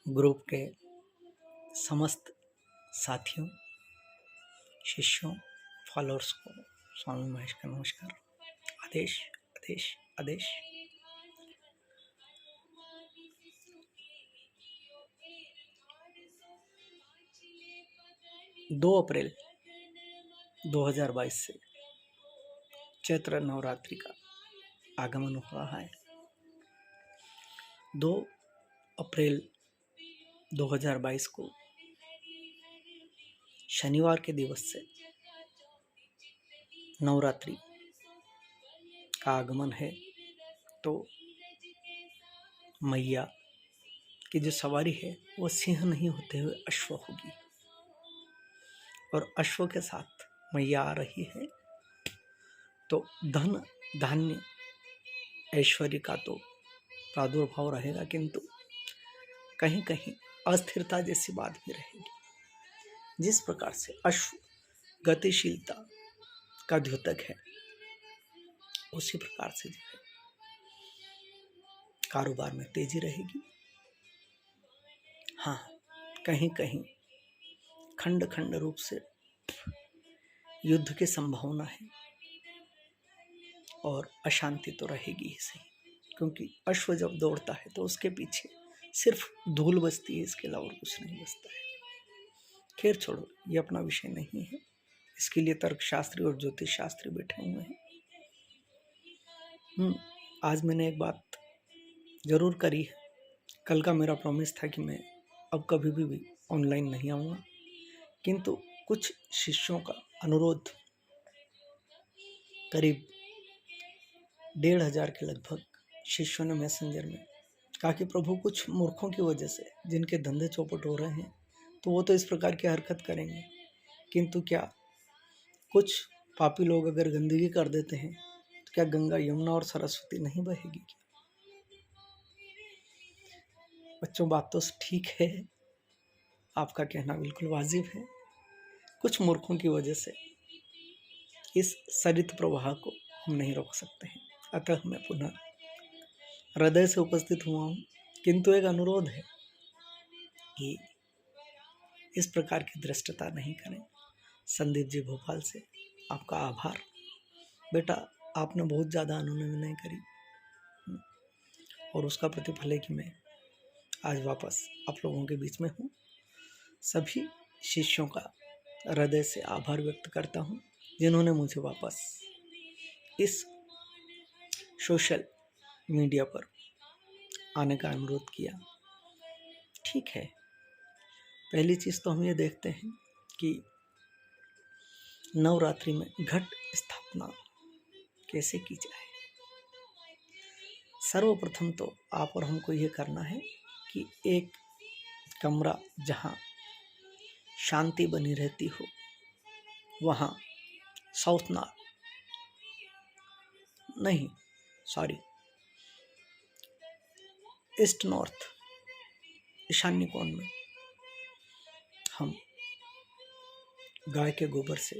Group के समस्त साथियों, शिष्यों, फॉलोअर्स को स्वामी महेश का नमस्कार। आदेश आदेश आदेश। दो अप्रैल 2022 से चैत्र नवरात्रि का आगमन हो रहा है। 2 अप्रैल 2022 को शनिवार के दिवस से नवरात्रि का आगमन है, तो मैया की जो सवारी है वो सिंह नहीं होते हुए अश्व होगी, और अश्व के साथ मैया आ रही है। तो धन धान्य ऐश्वर्य का तो प्रादुर्भाव रहेगा, किंतु कहीं कहीं अस्थिरता जैसी बात भी रहेगी। जिस प्रकार से अश्व गतिशीलता का द्योतक है, उसी प्रकार से जो है कारोबार में तेजी रहेगी। हाँ, कहीं कहीं खंड खंड रूप से युद्ध की संभावना है, और अशांति तो रहेगी ही सही, क्योंकि अश्व जब दौड़ता है तो उसके पीछे सिर्फ धूल बजती है, इसके अलावा कुछ नहीं बजता है। खैर छोड़ो, ये अपना विषय नहीं है। इसके लिए तर्कशास्त्री और ज्योतिष शास्त्री बैठे हुए हैं। आज मैंने एक बात जरूर करी है। कल का मेरा प्रॉमिस था कि मैं अब कभी भी ऑनलाइन नहीं आऊँगा, किंतु कुछ शिष्यों का अनुरोध, करीब 1,500 के लगभग शिष्यों ने मैसेंजर में कहा कि प्रभु, कुछ मूर्खों की वजह से जिनके धंधे चौपट हो रहे हैं, तो वो तो इस प्रकार की हरकत करेंगे, किंतु क्या कुछ पापी लोग अगर गंदगी कर देते हैं तो क्या गंगा, यमुना और सरस्वती नहीं बहेगी क्या? बच्चों, बात तो ठीक है, आपका कहना बिल्कुल वाजिब है। कुछ मूर्खों की वजह से इस सरित प्रवाह को हम नहीं रोक सकते हैं, अतः मैं पुनः हृदय से उपस्थित हुआ हूँ। किंतु एक अनुरोध है कि इस प्रकार की धृष्टता नहीं करें। संदीप जी भोपाल से आपका आभार। बेटा, आपने बहुत ज़्यादा अनुनय करी, और उसका प्रतिफल है कि मैं आज वापस आप लोगों के बीच में हूँ। सभी शिष्यों का हृदय से आभार व्यक्त करता हूँ, जिन्होंने मुझे वापस इस सोशल मीडिया पर आने का अनुरोध किया। ठीक है, पहली चीज़ तो हम ये देखते हैं कि नवरात्रि में घट स्थापना कैसे की जाए। सर्वप्रथम तो आप और हमको ये करना है कि एक कमरा जहाँ शांति बनी रहती हो, वहाँ साउथ नॉर्थ नहीं, सॉरी, ईस्ट नॉर्थ, ईशान्य कोण में हम गाय के गोबर से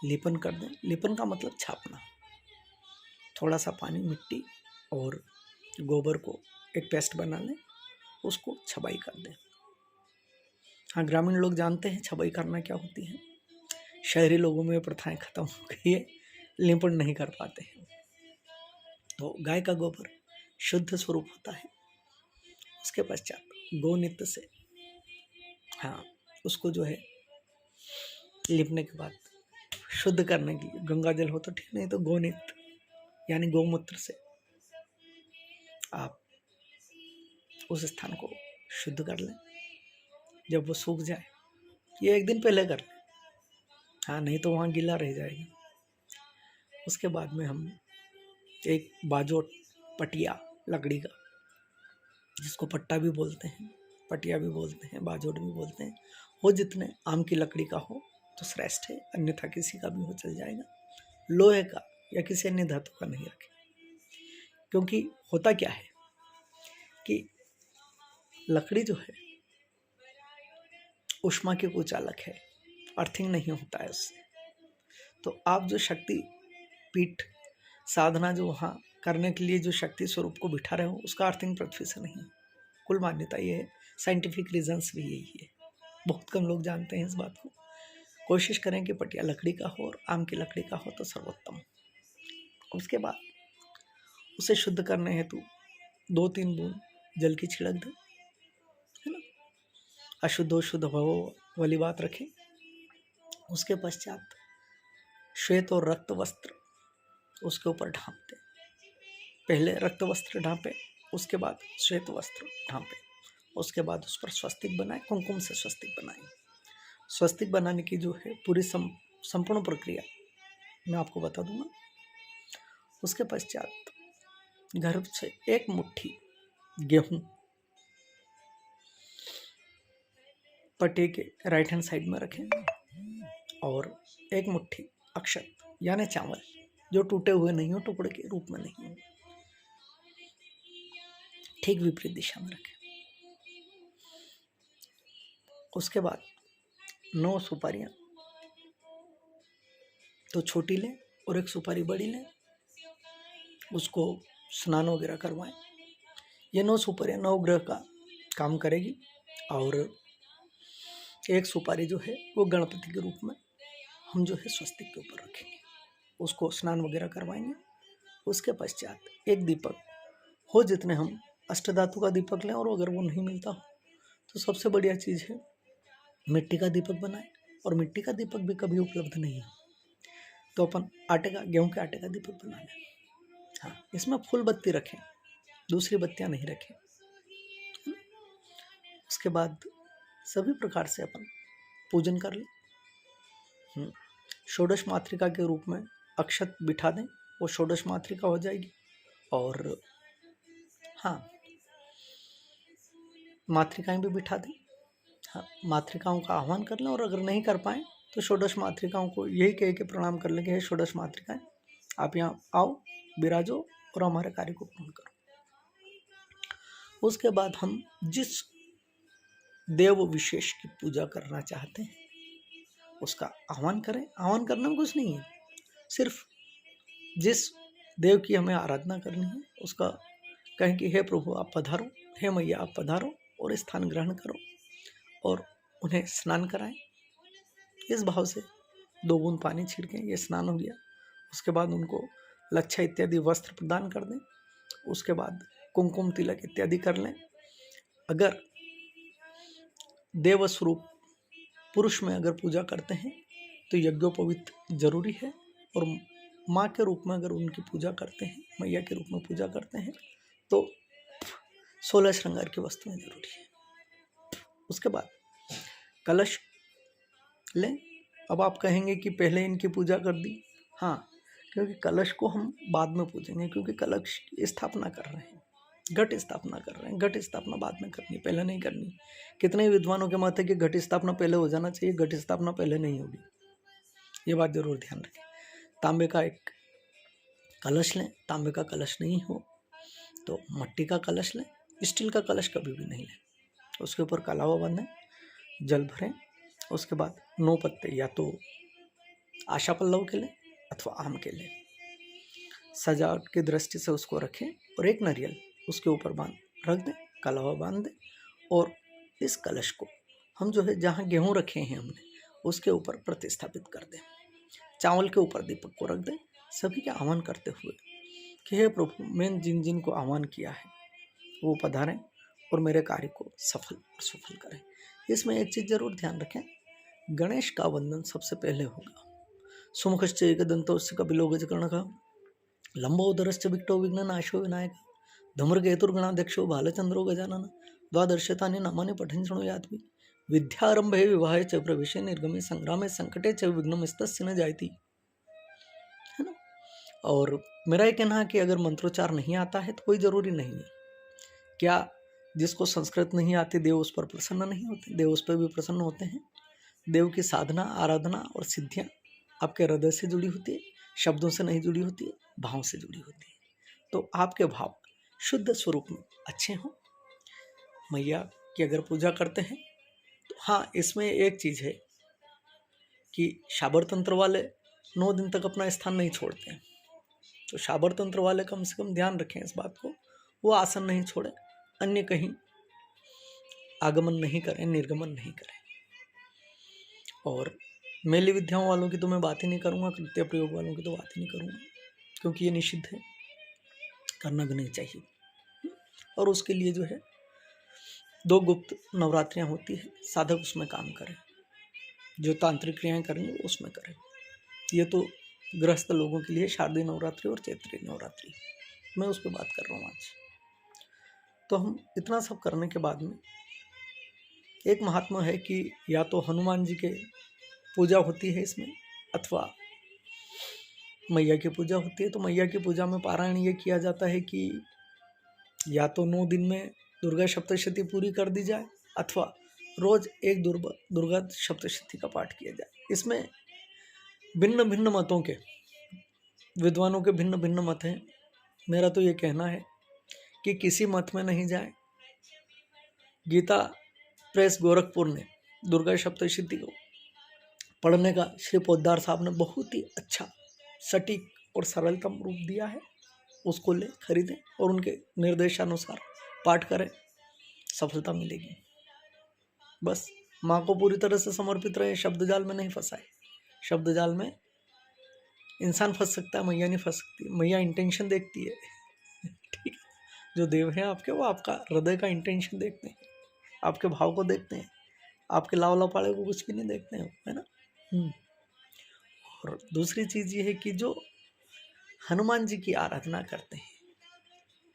लेपन कर दें। लेपन का मतलब छापना। थोड़ा सा पानी, मिट्टी और गोबर को एक पेस्ट बना लें, उसको छबाई कर दें। हाँ, ग्रामीण लोग जानते हैं छबाई करना क्या होती है। शहरी लोगों में प्रथाएं खत्म हो गई है, लेपन नहीं कर पाते हैं। तो गाय का गोबर शुद्ध स्वरूप होता है। उसके पश्चात गोनित्य से, हाँ, उसको जो है लिपने के बाद शुद्ध करने के लिए गंगा जल हो तो ठीक, नहीं तो गोनित्य यानी गौमूत्र से आप उस स्थान को शुद्ध कर लें। जब वो सूख जाए, ये एक दिन पहले कर लें, हाँ, नहीं तो वहाँ गीला रह जाएगा। उसके बाद में हम एक बाजोट, पटिया लकड़ी का, जिसको पट्टा भी बोलते हैं, पटिया भी बोलते हैं, बाजोट भी बोलते हैं, वो जितने आम की लकड़ी का हो तो श्रेष्ठ है, अन्यथा किसी का भी हो चल जाएगा। लोहे का या किसी अन्य धातु का नहीं रखें, क्योंकि होता क्या है कि लकड़ी जो है ऊष्मा के कुचालक है, अर्थिंग नहीं होता है उससे। तो आप जो शक्ति पीठ साधना जो वहाँ करने के लिए जो शक्ति स्वरूप को बिठा रहे हो, उसका अर्थिंग पृथ्वी से नहीं। कुल मान्यता ये है साइंटिफिक रीजंस भी यही है, बहुत कम लोग जानते हैं इस बात को। कोशिश करें कि पटिया लकड़ी का हो और आम की लकड़ी का हो तो सर्वोत्तम। उसके बाद उसे शुद्ध करने हेतु 2-3 बूंद जल की छिड़क दें, है ना। अशुद्धो शुद्ध भवो वाली बात रखें। उसके पश्चात श्वेत और रक्त वस्त्र उसके ऊपर ढांप दें। पहले रक्त वस्त्र ढांपे, उसके बाद श्वेत वस्त्र ढांपे, उसके बाद उस पर स्वस्तिक बनाए, कुमकुम से स्वस्तिक बनाए। स्वस्तिक बनाने की जो है पूरी संपूर्ण प्रक्रिया मैं आपको बता दूंगा। उसके पश्चात घर से 1 मुट्ठी गेहूं पटे के राइट हैंड साइड में रखें और 1 मुट्ठी अक्षत यानी चावल जो टूटे हुए नहीं हो, टुकड़े के रूप में नहीं हो, ठीक विपरीत दिशा में रखें। उसके बाद 9 सुपारियां तो छोटी लें और 1 सुपारी बड़ी लें, उसको स्नान वगैरह करवाएं। ये 9 सुपारियां 9 ग्रह का काम करेगी और 1 सुपारी जो है वो गणपति के रूप में हम जो है स्वस्तिक के ऊपर रखेंगे, उसको स्नान वगैरह करवाएंगे। उसके पश्चात 1 दीपक हो, जितने हम अष्टधातु का दीपक लें, और अगर वो नहीं मिलता हो तो सबसे बढ़िया चीज़ है मिट्टी का दीपक बनाएं। और मिट्टी का दीपक भी कभी उपलब्ध नहीं है तो अपन आटे का, गेहूं के आटे का दीपक बना लें। हाँ, इसमें फूल बत्ती रखें, दूसरी बत्तियां नहीं रखें। उसके बाद सभी प्रकार से अपन पूजन कर लें। षोडश मातृका के रूप में अक्षत बिठा दें, वो षोडश मातृका हो जाएगी। और हाँ, मातृकाएं भी बिठा दें। हाँ, मातृकाओं का आह्वान कर लें, और अगर नहीं कर पाएँ तो षोडश मातृकाओं को यही कह के प्रणाम कर लेंगे, हे षोडश मातृकाएं आप यहाँ आओ, विराजो और हमारे कार्य को पूर्ण करो। उसके बाद हम जिस देव विशेष की पूजा करना चाहते हैं उसका आह्वान करें। आह्वान करना में कुछ नहीं है, सिर्फ जिस देव की हमें आराधना करनी है उसका कहें कि हे प्रभु आप पधारो, हे मैया आप पधारो और स्थान ग्रहण करो, और उन्हें स्नान कराएं। इस भाव से 2 बूंद पानी छिड़कें, ये स्नान हो गया। उसके बाद उनको लच्छा इत्यादि वस्त्र प्रदान कर दें। उसके बाद कुमकुम तिलक इत्यादि कर लें। अगर देव स्वरूप पुरुष में अगर पूजा करते हैं तो यज्ञोपवीत जरूरी है, और माँ के रूप में अगर उनकी पूजा करते हैं, मैया के रूप में पूजा करते हैं तो 16 श्रृंगार की वस्तुएं जरूरी है। उसके बाद कलश लें। अब आप कहेंगे कि पहले इनकी पूजा कर दी। हाँ, क्योंकि कलश को हम बाद में पूजेंगे, क्योंकि कलश की स्थापना कर रहे हैं, घट स्थापना कर रहे हैं। घट स्थापना बाद में करनी, पहले नहीं करनी। कितने विद्वानों के मत है कि घट स्थापना पहले हो जाना चाहिए, घट स्थापना पहले नहीं होगी, ये बात जरूर ध्यान रखें। तांबे का एक कलश लें, तांबे का कलश नहीं हो तो मिट्टी का कलश लें, स्टील का कलश कभी भी नहीं लें। उसके ऊपर कलावा बांधें, जल भरें। उसके बाद 9 पत्ते या तो आशा पल्लव के लें अथवा आम के लें, सजावट की दृष्टि से उसको रखें, और 1 नारियल उसके ऊपर रख दें, कलावा बांध दें। और इस कलश को हम जो है जहाँ गेहूँ रखे हैं हमने उसके ऊपर प्रतिस्थापित कर दें। चावल के ऊपर दीपक को रख दें, सभी के आह्वान करते हुए कि हे प्रभु, मैंने जिन जिन को आह्वान किया है वो पधारें और मेरे कार्य को सफल और सुफल करें। इसमें एक चीज़ जरूर ध्यान रखें, गणेश का वंदन सबसे पहले होगा। सुमुखश्च एकदन्तस्य कपिलो गजकर्णकः, लंबोदरश्च विकटो विघ्ननाशो विनायकः, धूम्रकेतुर्गणाध्यक्षो बालचंद्रो गजाननः, द्वादशतानि नामानि पठन् शृणुयात् मे, विद्यारंभे विवाहे च प्रवेशे निर्गमे संग्रामे संकटे च विघ्नमस्तस्य न जायति। है ना। और मेरा ये कहना है कि अगर मंत्रोच्चार नहीं आता है तो कोई जरूरी नहीं है। क्या जिसको संस्कृत नहीं आती देव उस पर प्रसन्न नहीं होते? देव उस पर भी प्रसन्न होते हैं। देव की साधना, आराधना और सिद्धियां आपके हृदय से जुड़ी होती है, शब्दों से नहीं जुड़ी होती है, भाव से जुड़ी होती है। तो आपके भाव शुद्ध स्वरूप में अच्छे हों, मैया की अगर पूजा करते हैं तो हाँ, इसमें एक चीज़ है कि शाबर तंत्र वाले 9 दिन तक अपना स्थान नहीं छोड़ते हैं। तो शाबर तंत्र वाले कम से कम ध्यान रखें इस बात को, वो आसन नहीं छोड़े, अन्य कहीं आगमन नहीं करें, निर्गमन नहीं करें। और मेली विद्याओं वालों की तो मैं बात ही नहीं करूँगा, कृत्य प्रयोग वालों की तो बात ही नहीं करूँगा, क्योंकि ये निषिद्ध है, करना भी नहीं चाहिए। और उसके लिए जो है 2 गुप्त नवरात्रियाँ होती है, साधक उसमें काम करें, जो तांत्रिक क्रियाएँ करेंगे उसमें करें। ये तो गृहस्थ लोगों के लिए शारदीय नवरात्रि और चैत्री नवरात्रि, मैं उस पर बात कर रहा हूँ आज। तो हम इतना सब करने के बाद में एक महात्मा है कि या तो हनुमान जी के पूजा होती है इसमें, अथवा मैया की पूजा होती है। तो मैया की पूजा में पारायण ये किया जाता है कि या तो 9 दिन में दुर्गा सप्तशती पूरी कर दी जाए, अथवा रोज एक दुर्गा सप्तशती का पाठ किया जाए। इसमें भिन्न भिन्न मतों के विद्वानों के भिन्न भिन्न मत हैं। मेरा तो ये कहना है कि किसी मत में नहीं जाए। गीता प्रेस गोरखपुर ने दुर्गा सप्तशती को पढ़ने का श्री पोद्दार साहब ने बहुत ही अच्छा, सटीक और सरलतम रूप दिया है। उसको ले खरीदें और उनके निर्देशानुसार पाठ करें, सफलता मिलेगी। बस माँ को पूरी तरह से समर्पित रहे, शब्द जाल में नहीं फंसाए। शब्द जाल में इंसान फंस सकता है, मैया नहीं फंस सकती। मैया इंटेंशन देखती है, ठीक है। जो देव हैं आपके, वो आपका हृदय का इंटेंशन देखते हैं, आपके भाव को देखते हैं, आपके लाव लपाड़े को कुछ भी नहीं देखते हैं, है ना। और दूसरी चीज ये है कि जो हनुमान जी की आराधना करते हैं,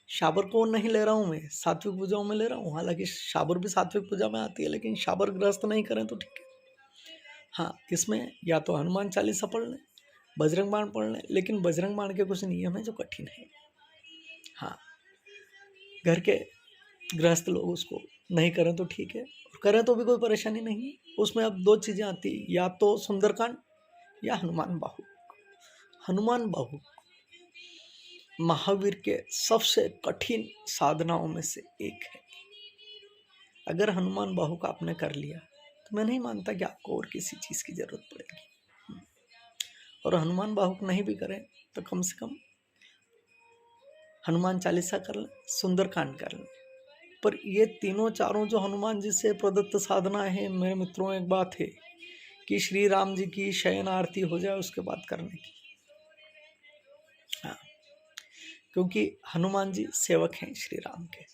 शाबर को नहीं ले रहा हूँ मैं, सात्विक पूजाओं में ले रहा हूँ। हालांकि शाबर भी सात्विक पूजा में आती है, लेकिन शाबर गृहस्थ नहीं करें तो ठीक है। हाँ, इसमें या तो हनुमान चालीसा पढ़ लें, बजरंग बाण पढ़ लें, लेकिन बजरंग बाण के कुछ नियम है जो कठिन है। हाँ, घर के गृहस्थ लोग उसको नहीं करें तो ठीक है, और करें तो भी कोई परेशानी नहीं है। उसमें अब 2 चीजें आती है, या तो सुंदरकांड या हनुमान बाहु। हनुमान बाहु महावीर के सबसे कठिन साधनाओं में से एक है। अगर हनुमान बाहु का आपने कर लिया तो मैं नहीं मानता कि आपको और किसी चीज की जरूरत पड़ेगी। और हनुमान बाहु नहीं भी करें तो कम से कम हनुमान चालीसा कर लें, सुंदरकांड कर लें। पर ये तीनों चारों जो हनुमान जी से प्रदत्त साधना है, मेरे मित्रों, एक बात है कि श्री राम जी की शयन आरती हो जाए उसके बाद करने की। हाँ, क्योंकि हनुमान जी सेवक हैं श्री राम के,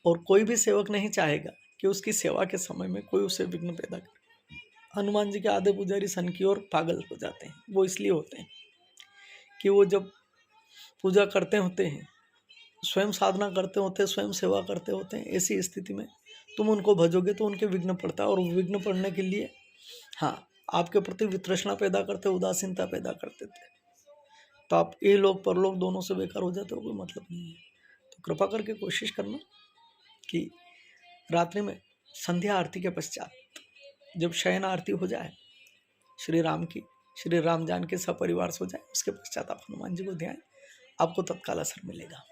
और कोई भी सेवक नहीं चाहेगा कि उसकी सेवा के समय में कोई उसे विघ्न पैदा करे। हनुमान जी के आधे पुजारी सन की ओर पागल हो जाते हैं। वो इसलिए होते हैं कि वो जब पूजा करते होते हैं, स्वयं साधना करते होते हैं, स्वयं सेवा करते होते हैं, ऐसी स्थिति में तुम उनको भजोगे तो उनके विघ्न पड़ता है। और विघ्न पड़ने के लिए हाँ, आपके प्रति वितृष्णा पैदा करते, उदासीनता पैदा करते थे, तो आप ये लोग परलोक दोनों से बेकार हो जाते हो, कोई मतलब नहीं है। तो कृपा करके कोशिश करना कि रात्रि में संध्या आरती के पश्चात जब शयन आरती हो जाए श्री राम की, श्री राम जान के सपरिवार सो जाए, उसके पश्चात आप हनुमान जी को ध्यान, आपको तत्काल असर मिलेगा।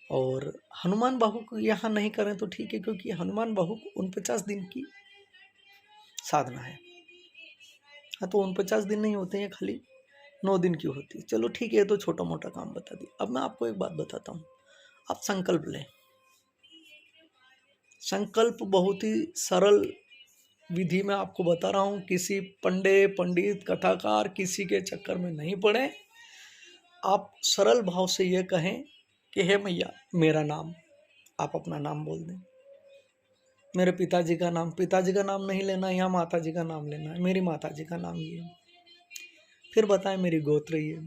और हनुमान बाहु को यहाँ नहीं करें तो ठीक है, क्योंकि हनुमान बाहु 49 दिन की साधना है। हाँ, तो 49 दिन नहीं होते हैं, खाली 9 दिन की होती है। चलो ठीक है, तो छोटा मोटा काम बता दिया। अब मैं आपको एक बात बताता हूँ, आप संकल्प लें। संकल्प बहुत ही सरल विधि में आपको बता रहा हूँ। किसी पंडित कथाकार किसी के चक्कर में नहीं पड़े। आप सरल भाव से ये कहें कि हे मैया मेरा नाम, आप अपना नाम बोल दें। मेरे पिताजी का नाम नहीं लेना, यहाँ माता जी का नाम लेना है। मेरी माता जी का नाम ये है। फिर बताएं मेरी गोत्र ये,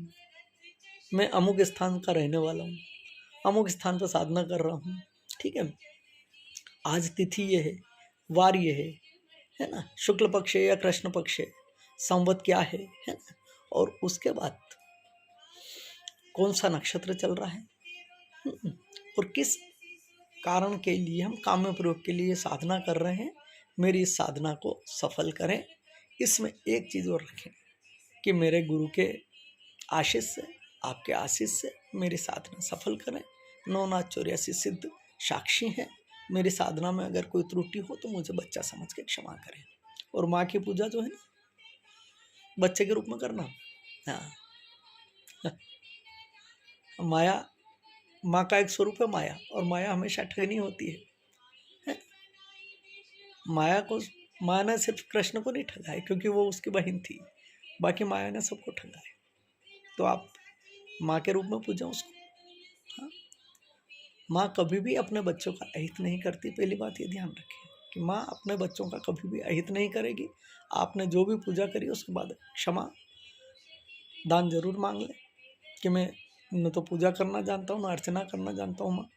मैं अमुक स्थान का रहने वाला हूँ, अमुक स्थान पर साधना कर रहा हूँ, ठीक है। आज तिथि ये है, वार ये है ना, शुक्ल पक्ष है या कृष्ण पक्ष है, संवत क्या है ना। और उसके बाद कौन सा नक्षत्र चल रहा है और किस कारण के लिए हम काम्य प्रयोग के लिए साधना कर रहे हैं, मेरी इस साधना को सफल करें। इसमें एक चीज़ और रखें कि मेरे गुरु के आशीष से, आपके आशीष से मेरी साधना सफल करें। 984 सिद्ध साक्षी हैं। मेरी साधना में अगर कोई त्रुटि हो तो मुझे बच्चा समझ के क्षमा करें। और माँ की पूजा जो है ना, बच्चे के रूप में करना। हाँ, माया, माँ का एक स्वरूप है माया, और माया हमेशा ठगनी होती है। माया ने सिर्फ कृष्ण को नहीं ठगा है, क्योंकि वो उसकी बहन थी, बाकी माया ने सबको ठगा है। तो आप माँ के रूप में पूजा उसको। हाँ, माँ कभी भी अपने बच्चों का अहित नहीं करती। पहली बात ये ध्यान रखें कि माँ अपने बच्चों का कभी भी अहित नहीं करेगी। आपने जो भी पूजा करी उसके बाद क्षमा दान जरूर मांग ले कि मैं न तो पूजा करना जानता हूँ, न अर्चना करना जानता हूँ, माँ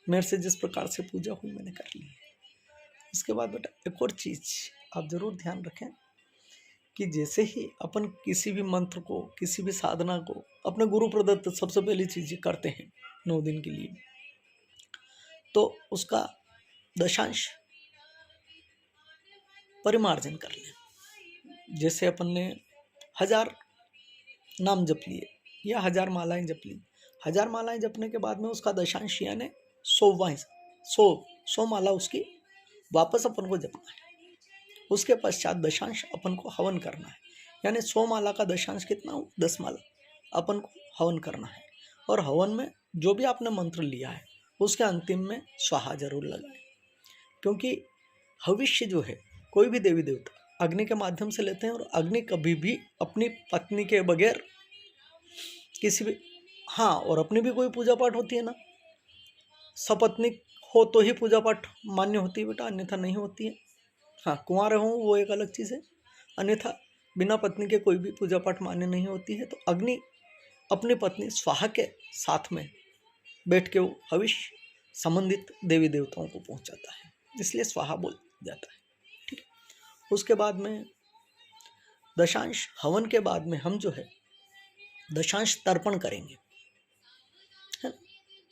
मेरे से जिस प्रकार से पूजा हुई मैंने कर ली। उसके बाद बेटा एक और चीज़ आप जरूर ध्यान रखें कि जैसे ही अपन किसी भी मंत्र को, किसी भी साधना को अपने गुरु प्रदत्त सबसे पहली चीज करते हैं 9 दिन के लिए, तो उसका दशांश परिमार्जन कर लें। जैसे अपन ने 1000 नाम जप लिए या 1000 मालाएं जप ली, 1000 मालाएं जपने के बाद में उसका दशांश यानी 100 माला उसकी वापस अपन को जपना है। उसके पश्चात दशांश अपन को हवन करना है, यानी 100 माला का दशांश कितना हो, 10 माला अपन को हवन करना है। और हवन में जो भी आपने मंत्र लिया है उसके अंतिम में स्वाहा जरूर लगाएं, क्योंकि भविष्य जो है कोई भी देवी देवता अग्नि के माध्यम से लेते हैं, और अग्नि कभी भी अपनी पत्नी के बगैर किसी भी, हाँ, और अपनी भी कोई पूजा पाठ होती है ना, सपत्नीक हो तो ही पूजा पाठ मान्य होती है बेटा, अन्यथा नहीं होती है। हाँ, कुंवारे हों वो एक अलग चीज़ है, अन्यथा बिना पत्नी के कोई भी पूजा पाठ मान्य नहीं होती है। तो अग्नि अपनी पत्नी स्वाहा के साथ में बैठ के वो भविष्य संबंधित देवी देवताओं को पहुंचाता है, इसलिए स्वाहा बोल जाता है। ठीक है। उसके बाद में दशांश हवन के बाद में हम जो है दशांश तर्पण करेंगे, है ना।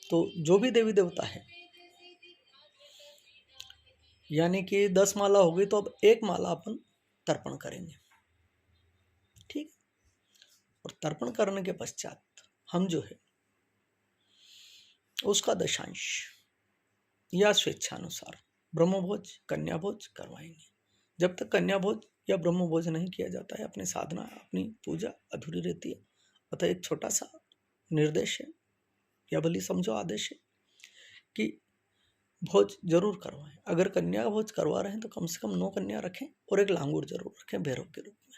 तो जो भी देवी देवता है, यानी कि 10 माला हो गई तो अब 1 माला अपन तर्पण करेंगे। ठीक। और तर्पण करने के पश्चात हम जो है उसका दशांश या स्वेच्छानुसार ब्रह्मभोज कन्याभोज करवाएंगे। जब तक कन्याभोज या ब्रह्मभोज नहीं किया जाता है अपनी साधना, अपनी पूजा अधूरी रहती है। अतः एक छोटा सा निर्देश है या भली समझो आदेश है कि भोज जरूर करवाएं। अगर कन्या भोज करवा रहे हैं तो कम से कम 9 कन्या रखें और एक लांगूर जरूर रखें भैरव के रूप में।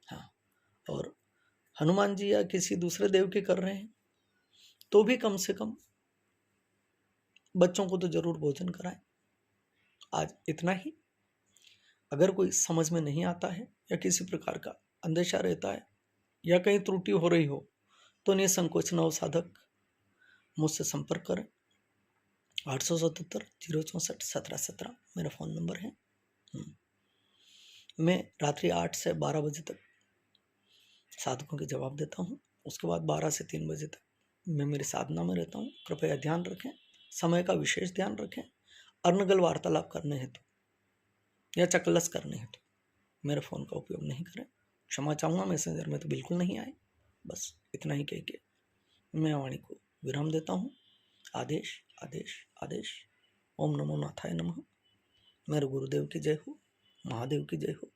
हाँ, और हनुमान जी या किसी दूसरे देव की कर रहे हैं तो भी कम से कम बच्चों को तो जरूर भोजन कराएं। आज इतना ही। अगर कोई समझ में नहीं आता है या किसी प्रकार का अंदेशा रहता है या कहीं त्रुटि हो रही हो तो निसंकोच नवसाधक मुझसे संपर्क करें। 877-064-1717 मेरा फ़ोन नंबर है। मैं रात्रि 8 से 12 बजे तक साधकों के जवाब देता हूँ। उसके बाद 12 से 3 बजे तक मैं मेरी साधना में रहता हूँ। कृपया ध्यान रखें, समय का विशेष ध्यान रखें। अर्नगल वार्तालाप करने हेतु या चकलस करने हेतु मेरे फ़ोन का उपयोग नहीं करें। क्षमा चाहूँगा, मैसेंजर में तो बिल्कुल नहीं आए। बस इतना ही कह के मैं वाणी को विराम देता हूँ। आदेश आदेश आदेश। ओम नमो नाथाय नमः। मेरे गुरुदेव की जय हो, महादेव की जय हो,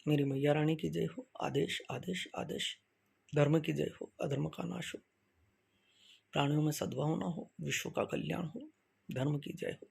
मेरी मैया रानी की जय हो। आदेश आदेश आदेश। धर्म की जय हो, अधर्म का नाश हो, प्राणियों में सद्भावना हो, विश्व का कल्याण हो। धर्म की जय हो।